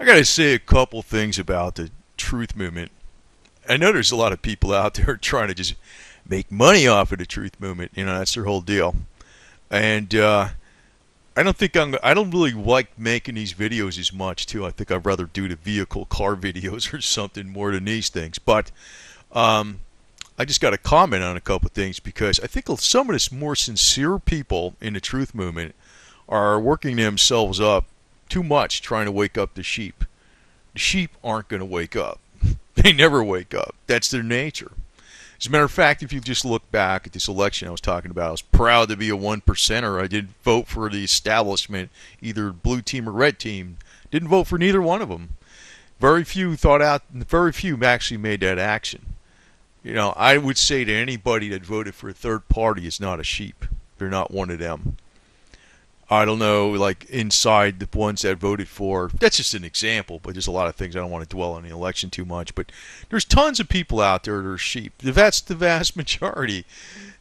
I got to say a couple things about the truth movement. I know there's a lot of people out there trying to just make money off of the truth movement. You know, that's their whole deal. And I don't think I don't really like making these videos as much too. I think I'd rather do the vehicle car videos or something more than these things. But I just got to comment on a couple things because I think some of the more sincere people in the truth movement are working themselves up too much trying to wake up the sheep. The sheep aren't going to wake up. They never wake up. That's their nature. As a matter of fact, if you just look back at this election I was talking about, I was proud to be a one percenter. I didn't vote for the establishment, either blue team or red team. Didn't vote for neither one of them. Very few thought out. Very few actually made that action. You know, I would say to anybody that voted for a third party is not a sheep. They're not one of them. I don't know, like inside the ones that voted for, that's just an example, but there's a lot of things I don't want to dwell on the election too much. But there's tons of people out there that are sheep. That's the vast majority.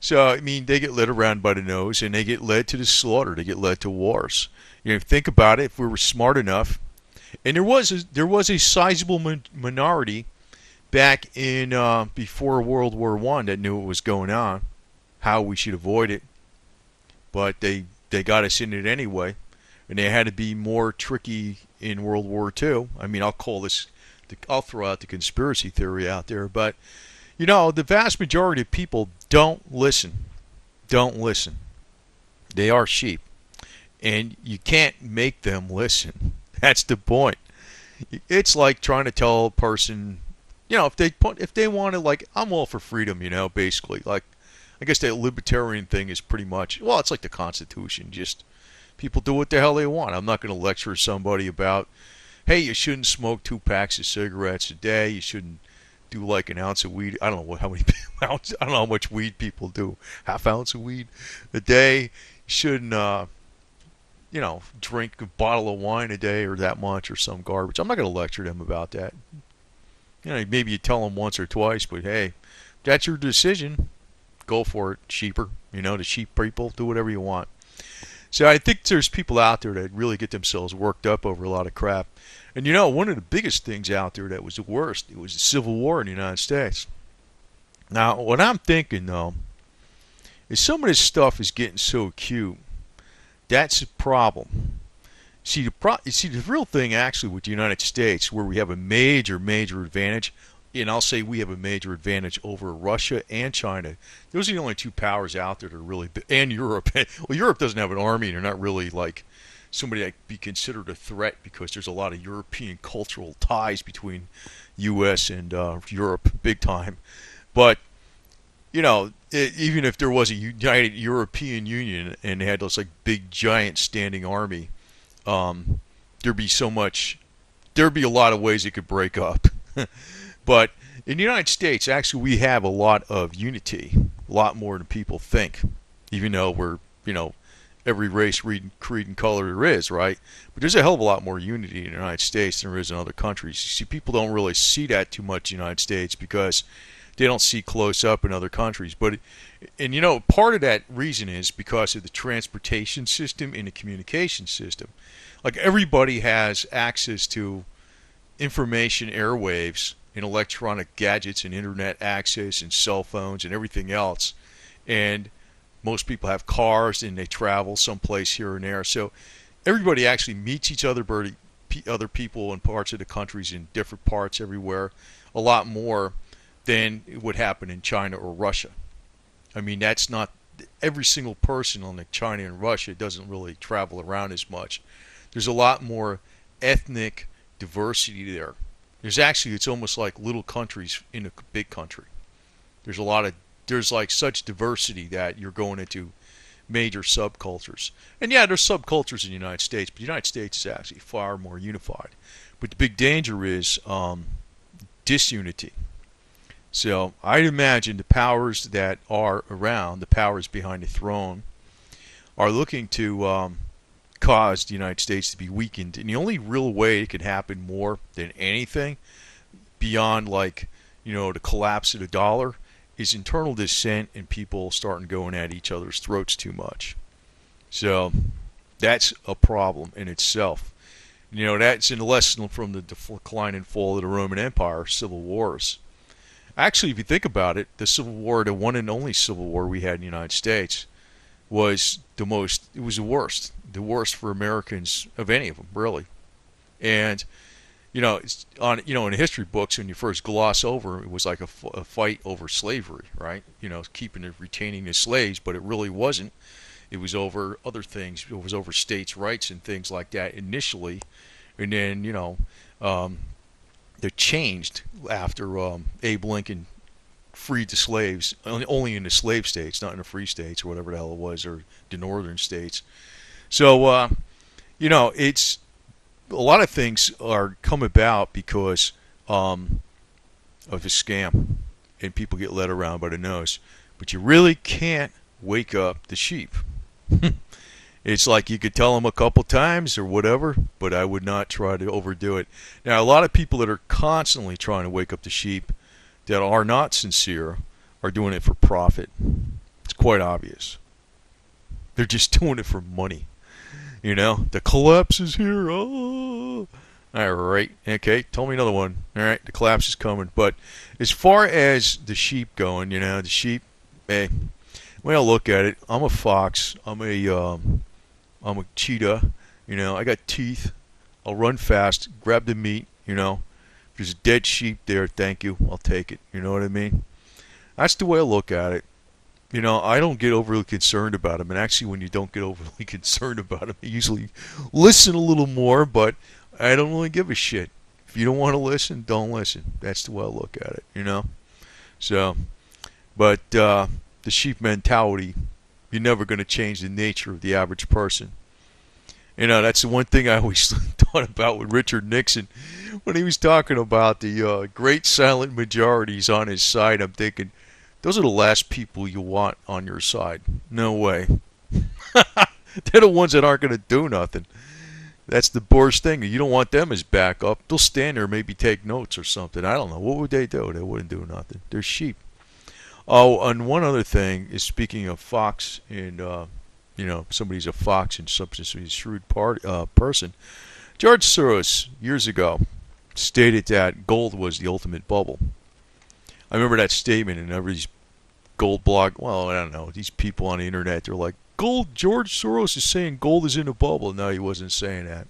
So, I mean, they get led around by the nose and they get led to the slaughter. They get led to wars. You know, think about it, if we were smart enough, and there was a sizable minority back in before World War I that knew what was going on, how we should avoid it, but they got us in it anyway, and they had to be more tricky in World War II. I mean, I'll throw out the conspiracy theory out there, but you know, the vast majority of people don't listen. Don't listen. They are sheep, and you can't make them listen. That's the point. It's like trying to tell a person, you know, if they want to, like, I'm all for freedom, you know, basically, like. I guess that libertarian thing is pretty much, well, it's like the Constitution. Just people do what the hell they want. I'm not going to lecture somebody about, hey, you shouldn't smoke 2 packs of cigarettes a day. You shouldn't do like an ounce of weed. I don't know how many I don't know how much weed people do. Half ounce of weed a day. You shouldn't, you know, drink a bottle of wine a day or that much or some garbage. I'm not going to lecture them about that. You know, maybe you tell them once or twice, but hey, that's your decision. Go for it, sheeper. You know, the sheep people, do whatever you want. So I think there's people out there that really get themselves worked up over a lot of crap. And you know, one of the biggest things out there that was the worst, it was the Civil War in the United States. Now, what I'm thinking, though, is some of this stuff is getting so acute. That's a problem. See, the real thing actually with the United States, where we have a major, major advantage, and I'll say we have a major advantage over Russia and China. Those are the only 2 powers out there that are really big, and Europe. Well, Europe doesn't have an army, and they're not really like somebody that be considered a threat because there's a lot of European cultural ties between U.S. and Europe, big time. But you know, even if there was a united European Union and they had this like big giant standing army, there'd be so much. There'd be a lot of ways it could break up. But in the United States, actually, we have a lot of unity, a lot more than people think, even though we're, you know, every race, creed, and color there is, right? But there's a hell of a lot more unity in the United States than there is in other countries. You see, people don't really see that too much in the United States because they don't see close up in other countries. And you know, part of that reason is because of the transportation system and the communication system. Like, everybody has access to information airwaves and electronic gadgets and internet access and cell phones and everything else. And most people have cars and they travel someplace here and there. So everybody actually meets each other people in parts of the countries in different parts everywhere a lot more than it would happen in China or Russia. I mean, that's not every single person on the China and Russia doesn't really travel around as much. There's a lot more ethnic diversity there. It's almost like little countries in a big country. There's like such diversity that you're going into major subcultures. And yeah, there's subcultures in the United States, but the United States is actually far more unified. But the big danger is disunity. So I'd imagine the powers that are around, the powers behind the throne, are looking to cause the United States to be weakened. And the only real way it could happen more than anything beyond, like, you know, the collapse of the dollar is internal dissent and people starting going at each other's throats too much. So that's a problem in itself. You know, that's a lesson from the decline and fall of the Roman Empire, civil wars. Actually, if you think about it, the Civil War, the one and only Civil War we had in the United States, was it was the worst for Americans of any of them, really. And it's in history books, when you first gloss over, it was like a fight over slavery, right? Keeping and retaining the slaves, but it really wasn't. It was over other things. It was over states' rights and things like that initially, and then they changed after Abe Lincoln freed the slaves, only in the slave states, not in the free states or whatever the hell it was, or the northern states. So it's a lot of things are come about because of a scam, and people get led around by the nose. But you really can't wake up the sheep. It's like you could tell them a couple times or whatever, but I would not try to overdo it. Now, a lot of people that are constantly trying to wake up the sheep that are not sincere are doing it for profit. It's quite obvious. They're just doing it for money. The collapse is here. Oh. All right. Okay, tell me another one. All right, the collapse is coming. But as far as the sheep going, the sheep, hey, when I look at it, I'm a fox. I'm a cheetah. I got teeth. I'll run fast, grab the meat. If there's a dead sheep there, thank you. I'll take it. You know what I mean? That's the way I look at it. I don't get overly concerned about them. And actually, when you don't get overly concerned about them, you usually listen a little more, but I don't really give a shit. If you don't want to listen, don't listen. That's the way I look at it, So, but the sheep mentality, you're never going to change the nature of the average person. That's the one thing I always thought about with Richard Nixon when he was talking about the great silent majorities on his side. I'm thinking, those are the last people you want on your side. No way. They're the ones that aren't going to do nothing. That's the worst thing. You don't want them as backup. They'll stand there and maybe take notes or something. I don't know. What would they do? They wouldn't do nothing. They're sheep. Oh, and one other thing is, speaking of fox and, somebody's a fox and somebody's a shrewd person. George Soros, years ago, stated that gold was the ultimate bubble. I remember that statement, and everybody's gold blog, well, I don't know, these people on the internet, they're like, George Soros is saying gold is in a bubble. No, he wasn't saying that.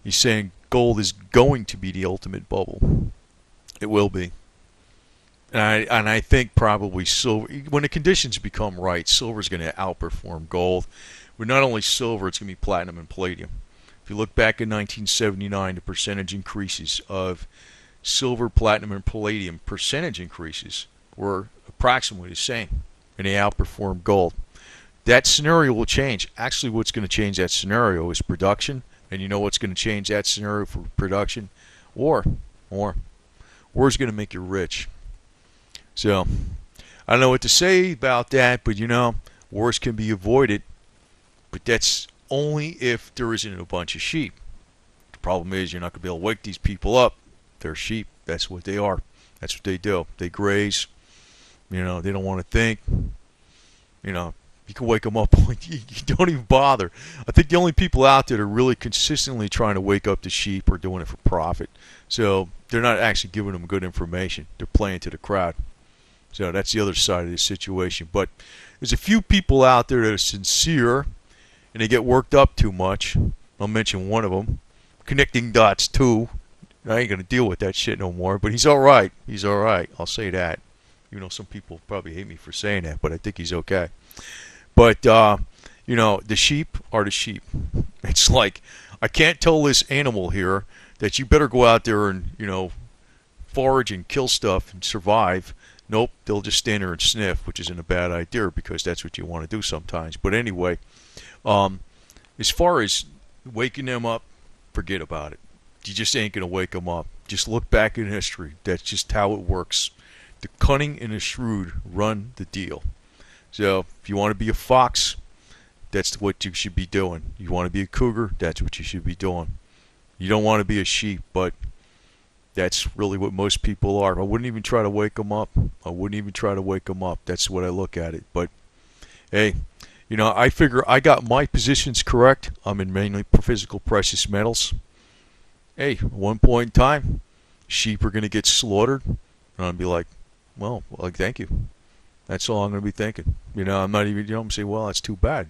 He's saying gold is going to be the ultimate bubble. It will be. And I think probably silver, when the conditions become right, silver is going to outperform gold. But not only silver, it's going to be platinum and palladium. If you look back in 1979, the percentage increases of silver, platinum, and palladium percentage increases were approximately the same, and they outperformed gold. That scenario will change. Actually, what's going to change that scenario is production. And you know what's going to change that scenario for production? War. War is going to make you rich. So, I don't know what to say about that, but wars can be avoided. But that's only if there isn't a bunch of sheep. The problem is you're not going to be able to wake these people up. They're sheep. That's what they are. That's what they do. They graze. They don't want to think. You can wake them up. You don't even bother. I think the only people out there that are really consistently trying to wake up the sheep are doing it for profit. So they're not actually giving them good information. They're playing to the crowd. So that's the other side of the situation. But there's a few people out there that are sincere, and they get worked up too much. I'll mention one of them. Connecting Dots 2. I ain't going to deal with that shit no more, but he's all right. He's all right. I'll say that. Even though some people probably hate me for saying that, but I think he's okay. But, the sheep are the sheep. It's like, I can't tell this animal here that you better go out there and, forage and kill stuff and survive. Nope, they'll just stand there and sniff, which isn't a bad idea because that's what you want to do sometimes. But anyway, as far as waking them up, forget about it. You just ain't going to wake them up. Just look back in history. That's just how it works. The cunning and the shrewd run the deal. So if you want to be a fox, that's what you should be doing. You want to be a cougar, that's what you should be doing. You don't want to be a sheep, but that's really what most people are. I wouldn't even try to wake them up. That's the way I look at it. But, hey, I figure I got my positions correct. I'm in mainly physical precious metals. Hey, at one point in time, sheep are going to get slaughtered, and I'll be like, thank you. That's all I'm going to be thinking. I'm not even, I'm saying, well, that's too bad.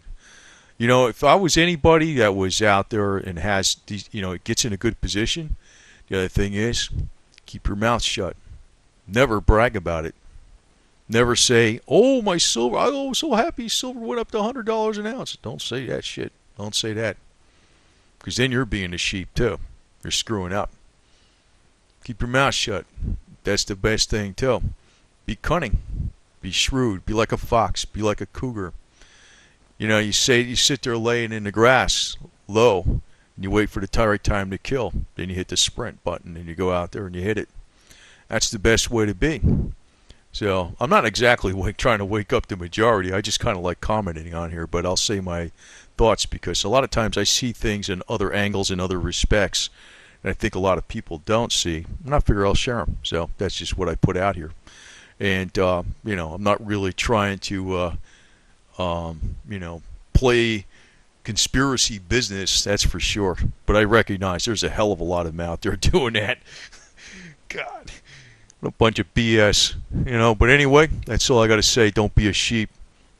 If I was anybody that was out there and has these, it gets in a good position, the other thing is keep your mouth shut. Never brag about it. Never say, oh, my silver, I'm so happy silver went up to $100 an ounce. Don't say that shit. Don't say that. Because then you're being a sheep, too. You're screwing up. Keep your mouth shut. That's the best thing, too. Be cunning. Be shrewd. Be like a fox. Be like a cougar. You sit there laying in the grass, low, and you wait for the right time to kill. Then you hit the sprint button and you go out there and you hit it. That's the best way to be. So I'm not exactly trying to wake up the majority. I just kind of like commenting on here, but I'll say my thoughts because a lot of times I see things in other angles, in other respects, and I think a lot of people don't see. And I figure I'll share them. So that's just what I put out here. And I'm not really trying to play conspiracy business. That's for sure. But I recognize there's a hell of a lot of them out there doing that. God. A bunch of BS, But anyway, that's all I got to say. Don't be a sheep.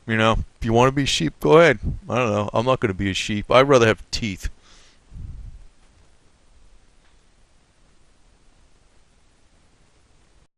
If you want to be a sheep, go ahead. I don't know. I'm not going to be a sheep. I'd rather have teeth.